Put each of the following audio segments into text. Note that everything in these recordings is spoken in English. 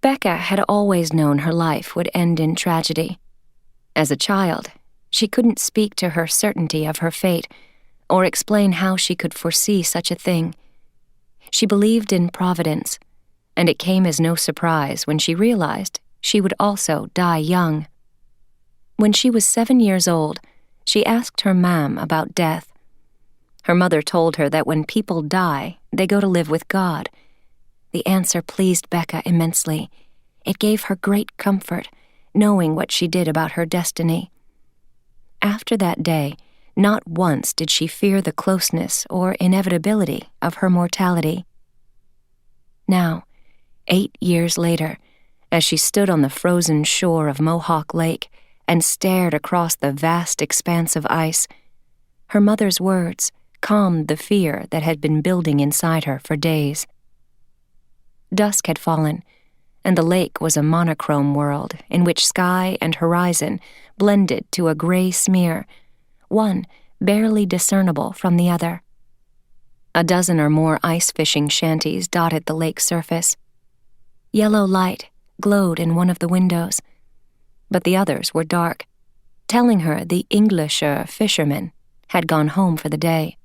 Becca had always known her life would end in tragedy. As a child, she couldn't speak to her certainty of her fate or explain how she could foresee such a thing. She believed in providence, and it came as no surprise when she realized she would also die young. When she was 7 years old, she asked her mam about death. Her mother told her that when people die, they go to live with God. The answer pleased Becca immensely. It gave her great comfort, knowing what she did about her destiny. After that day, not once did she fear the closeness or inevitability of her mortality. Now, 8 years later, as she stood on the frozen shore of Mohawk Lake and stared across the vast expanse of ice, her mother's words calmed the fear that had been building inside her for days. Dusk had fallen, and the lake was a monochrome world in which sky and horizon blended to a gray smear, one barely discernible from the other. A dozen or more ice fishing shanties dotted the lake's surface. Yellow light glowed in one of the windows, but the others were dark, telling her the Englischer fishermen had gone home for the day.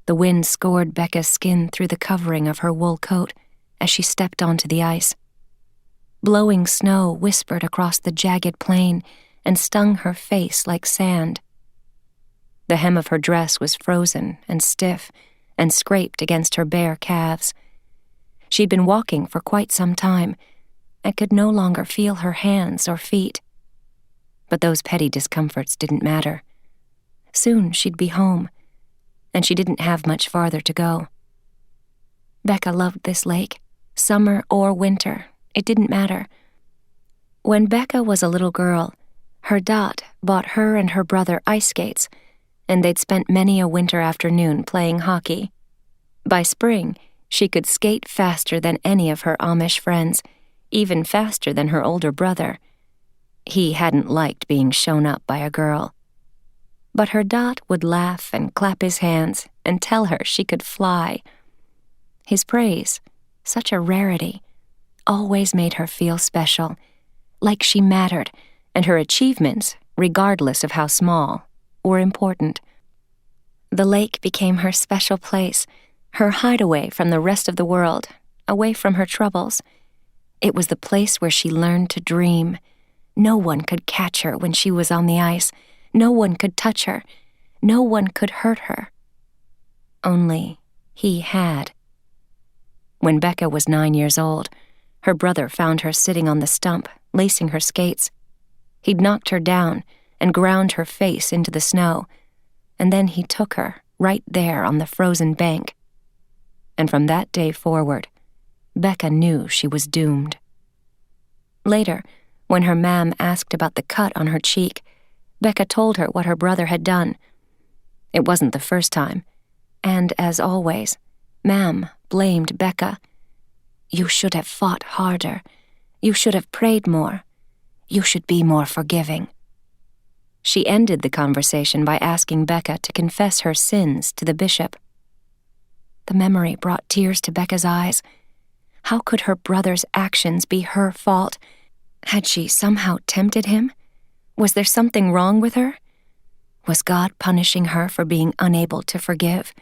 The wind scored Becca's skin through the covering of her wool coat as she stepped onto the ice. Blowing snow whispered across the jagged plain and stung her face like sand. The hem of her dress was frozen and stiff and scraped against her bare calves. She'd been walking for quite some time and could no longer feel her hands or feet. But those petty discomforts didn't matter. Soon she'd be home, and she didn't have much farther to go. Becca loved this lake, summer or winter. It didn't matter. When Becca was a little girl, her Dot bought her and her brother ice skates, and they'd spent many a winter afternoon playing hockey. By spring, she could skate faster than any of her Amish friends, even faster than her older brother. He hadn't liked being shown up by a girl. But her Dot would laugh and clap his hands and tell her she could fly. His praise, such a rarity, always made her feel special, like she mattered, and her achievements, regardless of how small, were important. The lake became her special place, her hideaway from the rest of the world, away from her troubles. It was the place where she learned to dream. No one could catch her when she was on the ice. No one could touch her. No one could hurt her. Only he had. When Becca was 9 years old, her brother found her sitting on the stump, lacing her skates. He'd knocked her down and ground her face into the snow, and then he took her right there on the frozen bank. And from that day forward, Becca knew she was doomed. Later, when her mam asked about the cut on her cheek, Becca told her what her brother had done. It wasn't the first time, and as always, Mam blamed Becca. "You should have fought harder. You should have prayed more. You should be more forgiving." She ended the conversation by asking Becca to confess her sins to the bishop. The memory brought tears to Becca's eyes. How could her brother's actions be her fault? Had she somehow tempted him? Was there something wrong with her? Was God punishing her for being unable to forgive?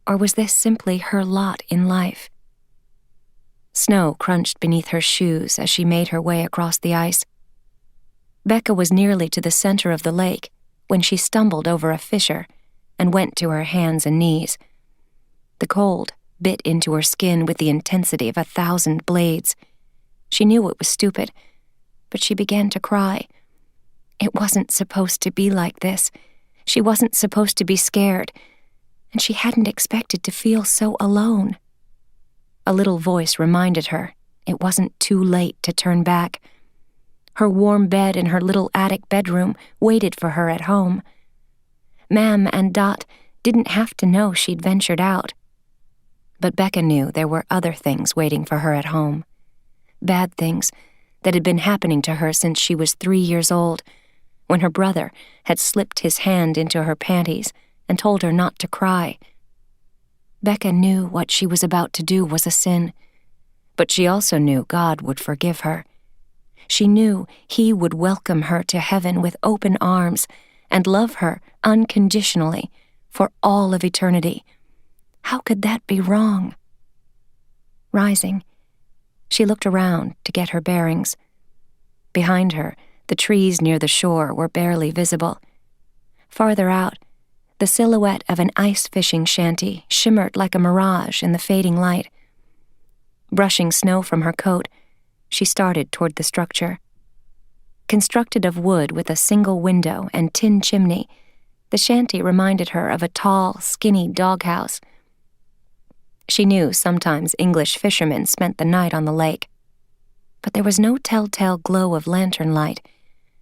Or was this simply her lot in life? Snow crunched beneath her shoes as she made her way across the ice. Becca was nearly to the center of the lake when she stumbled over a fissure and went to her hands and knees. The cold bit into her skin with the intensity of 1,000 blades. She knew it was stupid, but she began to cry. It wasn't supposed to be like this. She wasn't supposed to be scared, and she hadn't expected to feel so alone. A little voice reminded her it wasn't too late to turn back. Her warm bed in her little attic bedroom waited for her at home. Mam and Dot didn't have to know she'd ventured out. But Becca knew there were other things waiting for her at home. Bad things that had been happening to her since she was 3 years old, when her brother had slipped his hand into her panties and told her not to cry. Becca knew what she was about to do was a sin, But she also knew God would forgive her. She knew He would welcome her to heaven with open arms and love her unconditionally for all of eternity. How could that be wrong? Rising, she looked around to get her bearings. Behind her, the trees near the shore were barely visible. Farther out, the silhouette of an ice fishing shanty shimmered like a mirage in the fading light. Brushing snow from her coat, she started toward the structure. Constructed of wood with a single window and tin chimney, the shanty reminded her of a tall, skinny doghouse. She knew sometimes English fishermen spent the night on the lake, but there was no telltale glow of lantern light,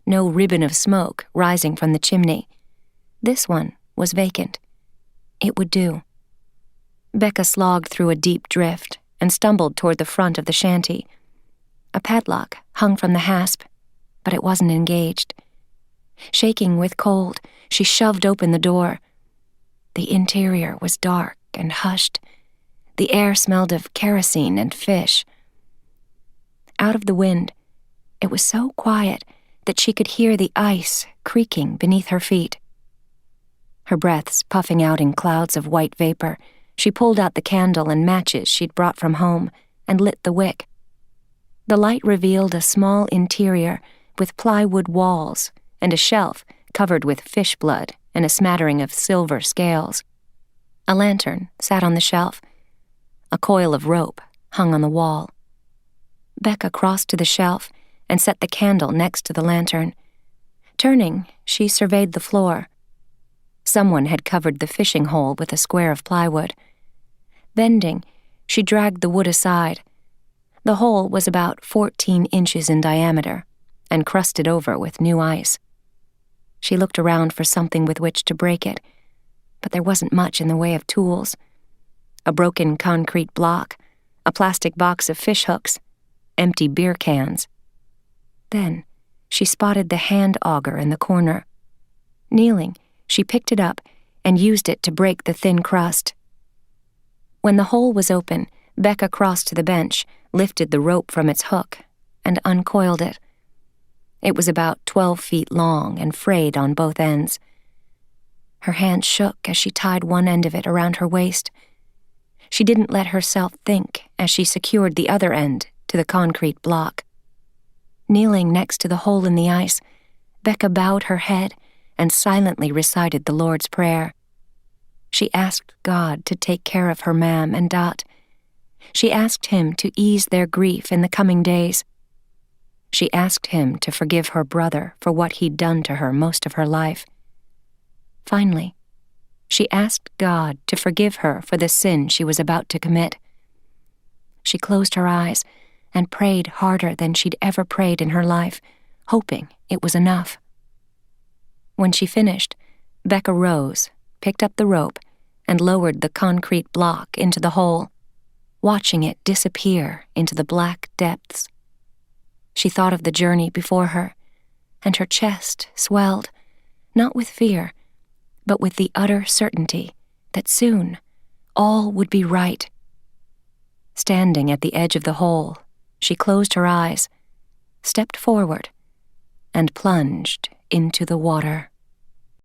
no ribbon of smoke rising from the chimney. This one was vacant. It would do. Becca slogged through a deep drift and stumbled toward the front of the shanty. A padlock hung from the hasp, but it wasn't engaged. Shaking with cold, she shoved open the door. The interior was dark and hushed. The air smelled of kerosene and fish. Out of the wind, it was so quiet that she could hear the ice creaking beneath her feet. Her breaths puffing out in clouds of white vapor, she pulled out the candle and matches she'd brought from home and lit the wick. The light revealed a small interior with plywood walls and a shelf covered with fish blood and a smattering of silver scales. A lantern sat on the shelf. A coil of rope hung on the wall. Becca crossed to the shelf and set the candle next to the lantern. Turning, she surveyed the floor. Someone had covered the fishing hole with a square of plywood. Bending, she dragged the wood aside. The hole was about 14 inches in diameter and crusted over with new ice. She looked around for something with which to break it, but there wasn't much in the way of tools. A broken concrete block, a plastic box of fish hooks, empty beer cans. Then she spotted the hand auger in the corner. Kneeling, she picked it up and used it to break the thin crust. When the hole was open, Becca crossed to the bench, lifted the rope from its hook, and uncoiled it. It was about 12 feet long and frayed on both ends. Her hand shook as she tied one end of it around her waist. She didn't let herself think as she secured the other end to the concrete block. Kneeling next to the hole in the ice, Becca bowed her head and silently recited the Lord's Prayer. She asked God to take care of her Mam and Dot. She asked Him to ease their grief in the coming days. She asked Him to forgive her brother for what he'd done to her most of her life. Finally, she asked God to forgive her for the sin she was about to commit. She closed her eyes and prayed harder than she'd ever prayed in her life, hoping it was enough. When she finished, Becca rose, picked up the rope, and lowered the concrete block into the hole, watching it disappear into the black depths. She thought of the journey before her, and her chest swelled, not with fear, but with the utter certainty that soon all would be right. Standing at the edge of the hole, she closed her eyes, stepped forward, and plunged into the water.